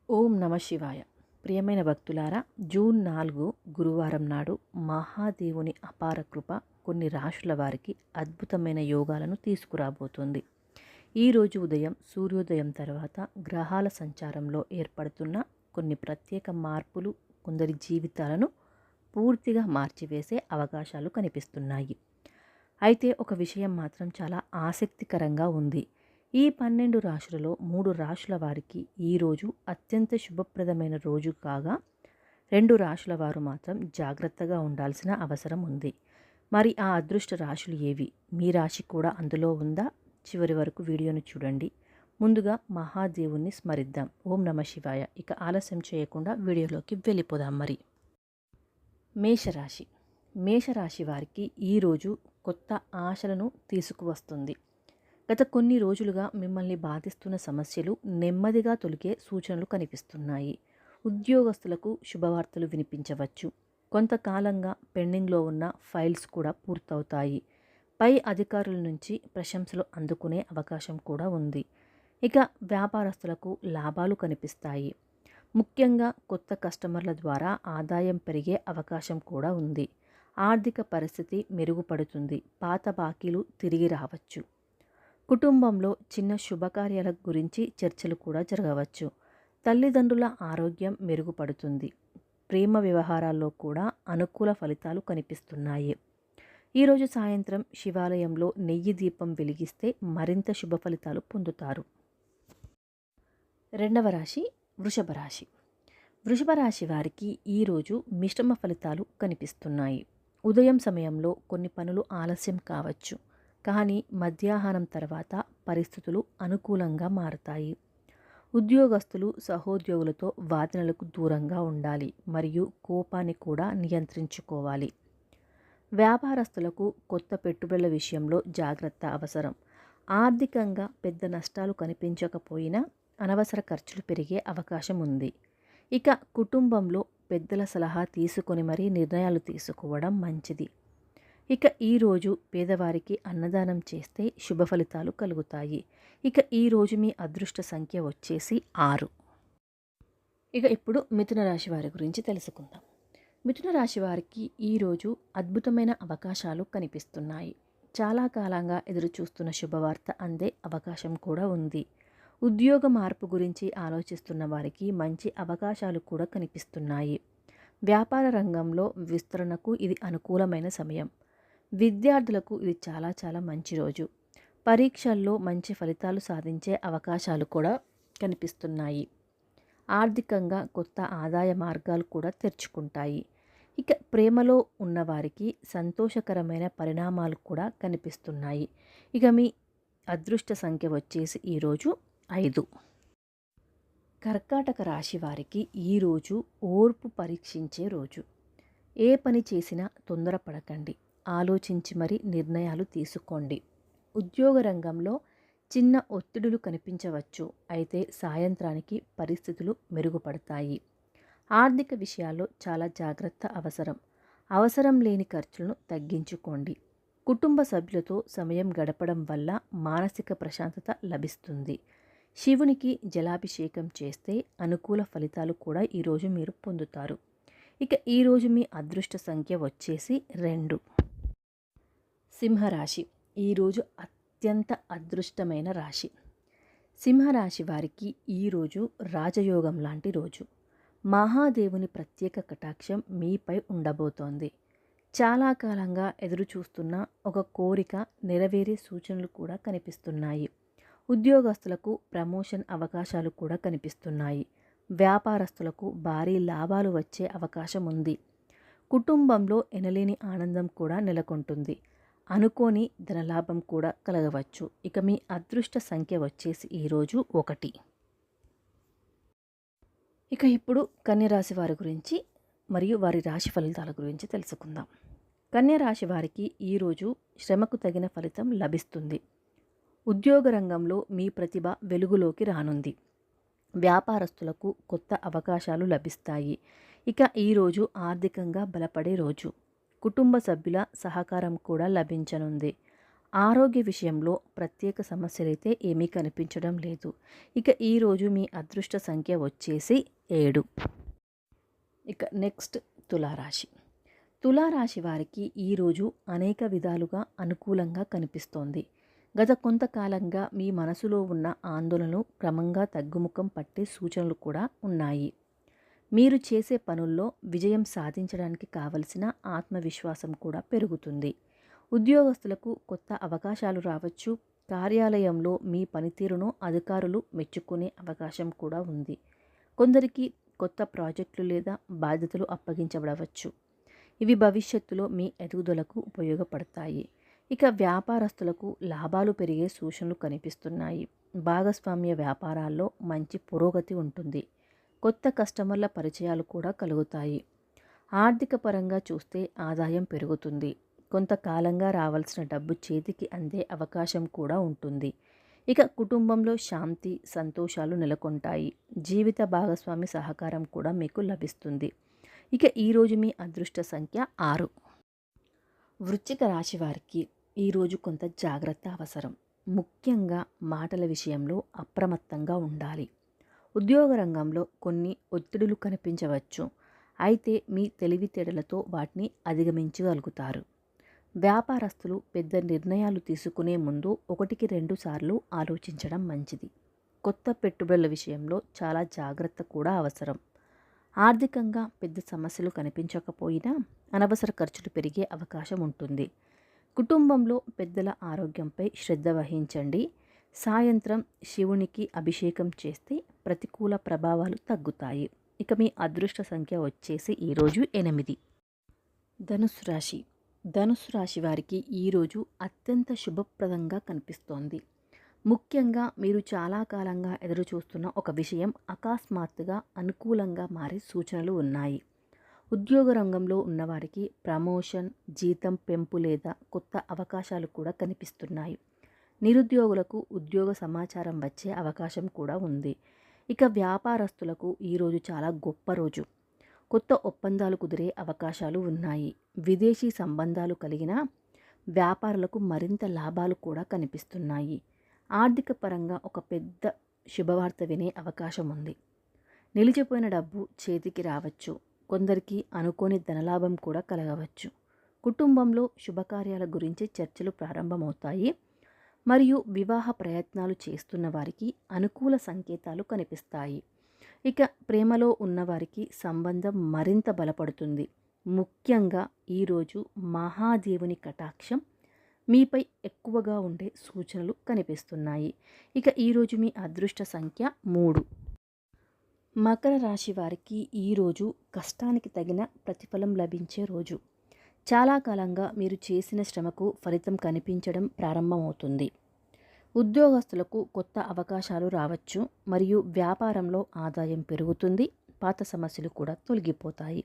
ఓం నమ శివాయ. ప్రియమైన భక్తులారా, జూన్ 4 గురువారం నాడు మహాదేవుని అపార కృప కొన్ని రాశుల వారికి అద్భుతమైన యోగాలను తీసుకురాబోతోంది. ఈరోజు ఉదయం సూర్యోదయం తర్వాత గ్రహాల సంచారంలో ఏర్పడుతున్న కొన్ని ప్రత్యేక మార్పులు కొందరి జీవితాలను పూర్తిగా మార్చివేసే అవకాశాలు కనిపిస్తున్నాయి. అయితే ఒక విషయం మాత్రం చాలా ఆసక్తికరంగా ఉంది. ఈ 12 రాశులలో 3 రాశుల వారికి ఈరోజు అత్యంత శుభప్రదమైన రోజు కాగా 2 రాశుల వారు మాత్రం జాగ్రత్తగా ఉండాల్సిన అవసరం ఉంది. మరి ఆ అదృష్ట రాశులు ఏవి? మీ రాశి కూడా అందులో ఉందా? చివరి వరకు వీడియోను చూడండి. ముందుగా మహాదేవుణ్ణి స్మరిద్దాం. ఓం నమ శివాయ. ఇక ఆలస్యం చేయకుండా వీడియోలోకి వెళ్ళిపోదాం. మరి మేషరాశి. మేషరాశి వారికి ఈరోజు కొత్త ఆశలను తీసుకువస్తుంది. గత కొన్ని రోజులుగా మిమ్మల్ని బాధిస్తున్న సమస్యలు నెమ్మదిగా తొలగే సూచనలు కనిపిస్తున్నాయి. ఉద్యోగస్తులకు శుభవార్తలు వినిపించవచ్చు. కొంతకాలంగా పెండింగ్లో ఉన్న ఫైల్స్ కూడా పూర్తవుతాయి. పై అధికారుల నుంచి ప్రశంసలు అందుకునే అవకాశం కూడా ఉంది. ఇక వ్యాపారస్తులకు లాభాలు కనిపిస్తాయి. ముఖ్యంగా కొత్త కస్టమర్ల ద్వారా ఆదాయం పెరిగే అవకాశం కూడా ఉంది. ఆర్థిక పరిస్థితి మెరుగుపడుతుంది. పాత బాకీలు తిరిగి రావచ్చు. కుటుంబంలో చిన్న శుభకార్యాల గురించి చర్చలు కూడా జరగవచ్చు. తల్లిదండ్రుల ఆరోగ్యం మెరుగుపడుతుంది. ప్రేమ వ్యవహారాల్లో కూడా అనుకూల ఫలితాలు కనిపిస్తున్నాయి. ఈరోజు సాయంత్రం శివాలయంలో నెయ్యి దీపం వెలిగిస్తే మరింత శుభ ఫలితాలు పొందుతారు. రెండవ రాశి వృషభ రాశి. వృషభ రాశి వారికి ఈరోజు మిశ్రమ ఫలితాలు కనిపిస్తున్నాయి. ఉదయం సమయంలో కొన్ని పనులు ఆలస్యం కావచ్చు, కానీ మధ్యాహ్నం తర్వాత పరిస్థితులు అనుకూలంగా మారతాయి. ఉద్యోగస్తులు సహోద్యోగులతో వాదనలకు దూరంగా ఉండాలి మరియు కోపాన్ని కూడా నియంత్రించుకోవాలి. వ్యాపారస్తులకు కొత్త పెట్టుబడుల విషయంలో జాగ్రత్త అవసరం. ఆర్థికంగా పెద్ద నష్టాలు కనిపించకపోయినా అనవసర ఖర్చులు పెరిగే అవకాశం ఉంది. ఇక కుటుంబంలో పెద్దల సలహా తీసుకొని మరీ నిర్ణయాలు తీసుకోవడం మంచిది. ఇక ఈరోజు పేదవారికి అన్నదానం చేస్తే శుభ ఫలితాలు కలుగుతాయి. ఇక ఈరోజు మీ అదృష్ట సంఖ్య వచ్చేసి 6. ఇక ఇప్పుడు మిథున రాశి వారి గురించి తెలుసుకుందాం. మిథున రాశి వారికి ఈరోజు అద్భుతమైన అవకాశాలు కనిపిస్తున్నాయి. చాలా కాలంగా ఎదురు చూస్తున్న శుభవార్త అందే అవకాశం కూడా ఉంది. ఉద్యోగ మార్పు గురించి ఆలోచిస్తున్న వారికి మంచి అవకాశాలు కూడా కనిపిస్తున్నాయి. వ్యాపార రంగంలో విస్తరణకు ఇది అనుకూలమైన సమయం. విద్యార్థులకు ఇది చాలా మంచి రోజు. పరీక్షల్లో మంచి ఫలితాలు సాధించే అవకాశాలు కూడా కనిపిస్తున్నాయి. ఆర్థికంగా కొత్త ఆదాయ మార్గాలు కూడా తెరుచుకుంటాయి. ఇక ప్రేమలో ఉన్నవారికి సంతోషకరమైన పరిణామాలు కూడా కనిపిస్తున్నాయి. ఇక మీ అదృష్ట సంఖ్య వచ్చేసి ఈరోజు 5. కర్కాటక రాశి వారికి ఈరోజు ఓర్పు పరీక్షించే రోజు. ఏ పని చేసినా తొందరపడకండి. ఆలోచించి మరీ నిర్ణయాలు తీసుకోండి. ఉద్యోగ రంగంలో చిన్న ఒత్తిడులు కనిపించవచ్చు, అయితే సాయంత్రానికి పరిస్థితులు మెరుగుపడతాయి. ఆర్థిక విషయాల్లో చాలా జాగ్రత్త అవసరం. అవసరం లేని ఖర్చులను తగ్గించుకోండి. కుటుంబ సభ్యులతో సమయం గడపడం వల్ల మానసిక ప్రశాంతత లభిస్తుంది. శివునికి జలాభిషేకం చేస్తే అనుకూల ఫలితాలు కూడా ఈరోజు మీరు పొందుతారు. ఇక ఈరోజు మీ అదృష్ట సంఖ్య వచ్చేసి 2. సింహరాశి. ఈరోజు అత్యంత అదృష్టమైన రాశి. సింహరాశి వారికి ఈరోజు రాజయోగం లాంటి రోజు. మహాదేవుని ప్రత్యేక కటాక్షం మీపై ఉండబోతోంది. చాలా కాలంగా ఎదురు చూస్తున్న ఒక కోరిక నెరవేరే సూచనలు కూడా కనిపిస్తున్నాయి. ఉద్యోగస్తులకు ప్రమోషన్ అవకాశాలు కూడా కనిపిస్తున్నాయి. వ్యాపారస్తులకు భారీ లాభాలు వచ్చే అవకాశం ఉంది. కుటుంబంలో ఎనలేని ఆనందం కూడా నెలకొంటుంది. అనుకోని ధనలాభం కూడా కలగవచ్చు. ఇక మీ అదృష్ట సంఖ్య వచ్చేసి ఈరోజు 1. ఇక ఇప్పుడు కన్యరాశి వారి గురించి మరియు వారి రాశి ఫలితాల గురించి తెలుసుకుందాం. కన్యరాశి వారికి ఈరోజు శ్రమకు తగిన ఫలితం లభిస్తుంది. ఉద్యోగ రంగంలో మీ ప్రతిభ వెలుగులోకి రానుంది. వ్యాపారస్తులకు కొత్త అవకాశాలు లభిస్తాయి. ఇక ఈరోజు ఆర్థికంగా బలపడే రోజు. కుటుంబ సభ్యుల సహకారం కూడా లభించనుంది. ఆరోగ్య విషయంలో ప్రత్యేక సమస్యలైతే ఏమీ కనిపించడం లేదు. ఇక ఈరోజు మీ అదృష్ట సంఖ్య వచ్చేసి 7. ఇక నెక్స్ట్ తులారాశి. తులారాశి వారికి ఈరోజు అనేక విధాలుగా అనుకూలంగా కనిపిస్తోంది. గత కొంతకాలంగా మీ మనసులో ఉన్న ఆందోళనలు క్రమంగా తగ్గుముఖం పట్టే సూచనలు కూడా ఉన్నాయి. మీరు చేసే పనుల్లో విజయం సాధించడానికి కావలసిన ఆత్మవిశ్వాసం కూడా పెరుగుతుంది. ఉద్యోగస్తులకు కొత్త అవకాశాలు రావచ్చు. కార్యాలయంలో మీ పనితీరును అధికారులు మెచ్చుకునే అవకాశం కూడా ఉంది. కొందరికి కొత్త ప్రాజెక్టులు లేదా బాధ్యతలు అప్పగించబడవచ్చు. ఇవి భవిష్యత్తులో మీ ఎదుగుదలకు ఉపయోగపడతాయి. ఇక వ్యాపారస్తులకు లాభాలు పెరిగే సూచనలు కనిపిస్తున్నాయి. భాగస్వామ్య వ్యాపారాల్లో మంచి పురోగతి ఉంటుంది. కొత్త కస్టమర్ల పరిచయాలు కూడా కలుగుతాయి. ఆర్థిక పరంగా చూస్తే ఆదాయం పెరుగుతుంది. కొంతకాలంగా రావాల్సిన డబ్బు చేతికి అందే అవకాశం కూడా ఉంటుంది. ఇక కుటుంబంలో శాంతి సంతోషాలు నెలకొంటాయి. జీవిత భాగస్వామి సహకారం కూడా మీకు లభిస్తుంది. ఇక ఈరోజు మీ అదృష్ట సంఖ్య 6. వృశ్చిక రాశి వారికి ఈరోజు కొంత జాగ్రత్త అవసరం. ముఖ్యంగా మాటల విషయంలో అప్రమత్తంగా ఉండాలి. ఉద్యోగ రంగంలో కొన్ని ఒత్తిడులు కనిపించవచ్చు. అయితే మీ తెలివితేటలతో వాటిని అధిగమించగలుగుతారు. వ్యాపారస్తులు పెద్ద నిర్ణయాలు తీసుకునే ముందు 1-2 సార్లు ఆలోచించడం మంచిది. కొత్త పెట్టుబడుల విషయంలో చాలా జాగ్రత్త కూడా అవసరం. ఆర్థికంగా పెద్ద సమస్యలు కనిపించకపోయినా అనవసర ఖర్చులు పెరిగే అవకాశం ఉంటుంది. కుటుంబంలో పెద్దల ఆరోగ్యంపై శ్రద్ధ వహించండి. సాయంత్రం శివునికి అభిషేకం చేస్తే ప్రతికూల ప్రభావాలు తగ్గుతాయి. ఇక మీ అదృష్ట సంఖ్య వచ్చేసి ఈరోజు 8. ధనుసు రాశి. ధనుసు రాశి వారికి ఈరోజు అత్యంత శుభప్రదంగా కనిపిస్తోంది. ముఖ్యంగా మీరు చాలా కాలంగా ఎదురుచూస్తున్న ఒక విషయం అకస్మాత్తుగా అనుకూలంగా మారే సూచనలు ఉన్నాయి. ఉద్యోగ రంగంలో ఉన్నవారికి ప్రమోషన్, జీతం పెంపు లేదా కొత్త అవకాశాలు కూడా కనిపిస్తున్నాయి. నిరుద్యోగులకు ఉద్యోగ సమాచారం వచ్చే అవకాశం కూడా ఉంది. ఇక వ్యాపారస్తులకు ఈరోజు చాలా గొప్ప రోజు. కొత్త ఒప్పందాలు కుదిరే అవకాశాలు ఉన్నాయి. విదేశీ సంబంధాలు కలిగిన వ్యాపారులకు మరింత లాభాలు కూడా కనిపిస్తున్నాయి. ఆర్థిక పరంగా ఒక పెద్ద శుభవార్త వినే అవకాశం ఉంది. నిలిచిపోయిన డబ్బు చేతికి రావచ్చు. కొందరికి అనుకోని ధనలాభం కూడా కలగవచ్చు. కుటుంబంలో శుభకార్యాల గురించి చర్చలు ప్రారంభమవుతాయి. మరియు వివాహ ప్రయత్నాలు చేస్తున్న వారికి అనుకూల సంకేతాలు కనిపిస్తాయి. ఇక ప్రేమలో ఉన్నవారికి సంబంధం మరింత బలపడుతుంది. ముఖ్యంగా ఈరోజు మహాదేవుని కటాక్షం మీపై ఎక్కువగా ఉండే సూచనలు కనిపిస్తున్నాయి. ఇక ఈరోజు మీ అదృష్ట సంఖ్య 3. మకర రాశి వారికి ఈరోజు కష్టానికి తగిన ప్రతిఫలం లభించే రోజు. చాలా కాలంగా మీరు చేసిన శ్రమకు ఫలితం కనిపించడం ప్రారంభమవుతుంది. ఉద్యోగస్తులకు కొత్త అవకాశాలు రావచ్చు మరియు వ్యాపారంలో ఆదాయం పెరుగుతుంది. పాత సమస్యలు కూడా తొలగిపోతాయి.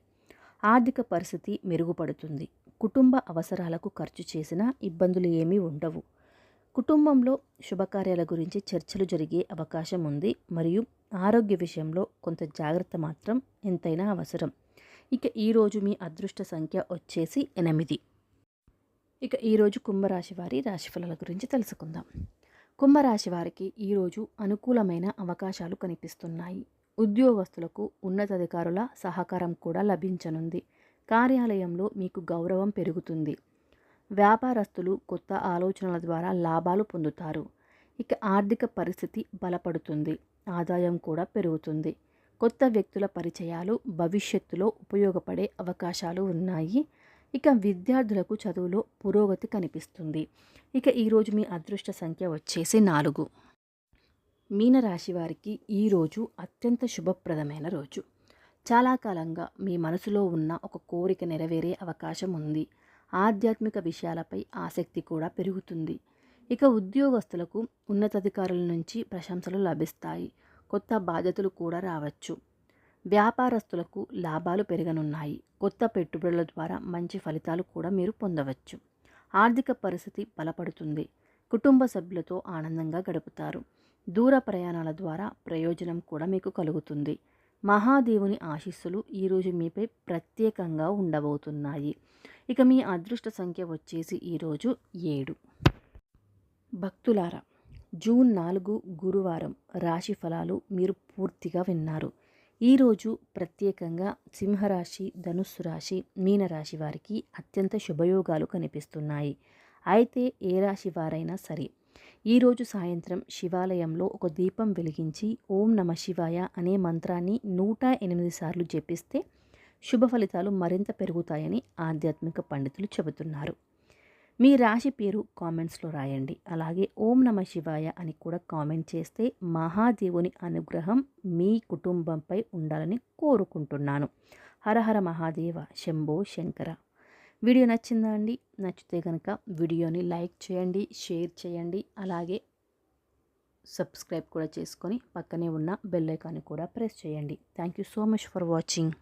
ఆర్థిక పరిస్థితి మెరుగుపడుతుంది. కుటుంబ అవసరాలకు ఖర్చు చేసినా ఇబ్బందులు ఏమీ ఉండవు. కుటుంబంలో శుభకార్యాల గురించి చర్చలు జరిగే అవకాశం ఉంది మరియు ఆరోగ్య విషయంలో కొంత జాగ్రత్త మాత్రం ఎంతైనా అవసరం. ఇక ఈరోజు మీ అదృష్ట సంఖ్య వచ్చేసి 8. ఇక ఈరోజు కుంభరాశి వారి రాశిఫలాల గురించి తెలుసుకుందాం. కుంభరాశి వారికి ఈరోజు అనుకూలమైన అవకాశాలు కనిపిస్తున్నాయి. ఉద్యోగస్తులకు ఉన్నతాధికారుల సహకారం కూడా లభించనుంది. కార్యాలయంలో మీకు గౌరవం పెరుగుతుంది. వ్యాపారస్తులు కొత్త ఆలోచనల ద్వారా లాభాలు పొందుతారు. ఇక ఆర్థిక పరిస్థితి బలపడుతుంది. ఆదాయం కూడా పెరుగుతుంది. కొత్త వ్యక్తుల పరిచయాలు భవిష్యత్తులో ఉపయోగపడే అవకాశాలు ఉన్నాయి. ఇక విద్యార్థులకు చదువులో పురోగతి కనిపిస్తుంది. ఇక ఈరోజు మీ అదృష్ట సంఖ్య వచ్చేసి 4. మీనరాశి వారికి ఈరోజు అత్యంత శుభప్రదమైన రోజు. చాలా కాలంగా మీ మనసులో ఉన్న ఒక కోరిక నెరవేరే అవకాశం ఉంది. ఆధ్యాత్మిక విషయాలపై ఆసక్తి కూడా పెరుగుతుంది. ఇక ఉద్యోగస్తులకు ఉన్నతాధికారుల నుంచి ప్రశంసలు లభిస్తాయి. కొత్త బాధ్యతలు కూడా రావచ్చు. వ్యాపారస్తులకు లాభాలు పెరగనున్నాయి. కొత్త పెట్టుబడుల ద్వారా మంచి ఫలితాలు కూడా మీరు పొందవచ్చు. ఆర్థిక పరిస్థితి బలపడుతుంది. కుటుంబ సభ్యులతో ఆనందంగా గడుపుతారు. దూర ప్రయాణాల ద్వారా ప్రయోజనం కూడా మీకు కలుగుతుంది. మహాదేవుని ఆశీస్సులు ఈరోజు మీపై ప్రత్యేకంగా ఉండబోతున్నాయి. ఇక మీ అదృష్ట సంఖ్య వచ్చేసి ఈరోజు 7. భక్తులారా, జూన్ 4 గురువారం రాశి ఫలాలు మీరు పూర్తిగా విన్నారు. ఈరోజు ప్రత్యేకంగా సింహరాశి, ధనుస్సు రాశి, మీనరాశి వారికి అత్యంత శుభయోగాలు కనిపిస్తున్నాయి. అయితే ఏ రాశి వారైనా సరే ఈరోజు సాయంత్రం శివాలయంలో ఒక దీపం వెలిగించి ఓం నమ శివాయ అనే మంత్రాన్ని 108 సార్లు జపిస్తే శుభ ఫలితాలు మరింత పెరుగుతాయని ఆధ్యాత్మిక పండితులు చెబుతున్నారు. మీ రాశి పేరు కామెంట్స్లో రాయండి. అలాగే ఓం నమ శివాయ అని కూడా కామెంట్ చేస్తే మహాదేవుని అనుగ్రహం మీ కుటుంబంపై ఉండాలని కోరుకుంటున్నాను. హరహర మహాదేవ, శంభో శంకర. వీడియో నచ్చిందా అండి? నచ్చితే కనుక వీడియోని లైక్ చేయండి, షేర్ చేయండి, అలాగే సబ్స్క్రైబ్ కూడా చేసుకొని పక్కనే ఉన్న బెల్ ఐకాన్ని కూడా ప్రెస్ చేయండి. Thank you so much for watching.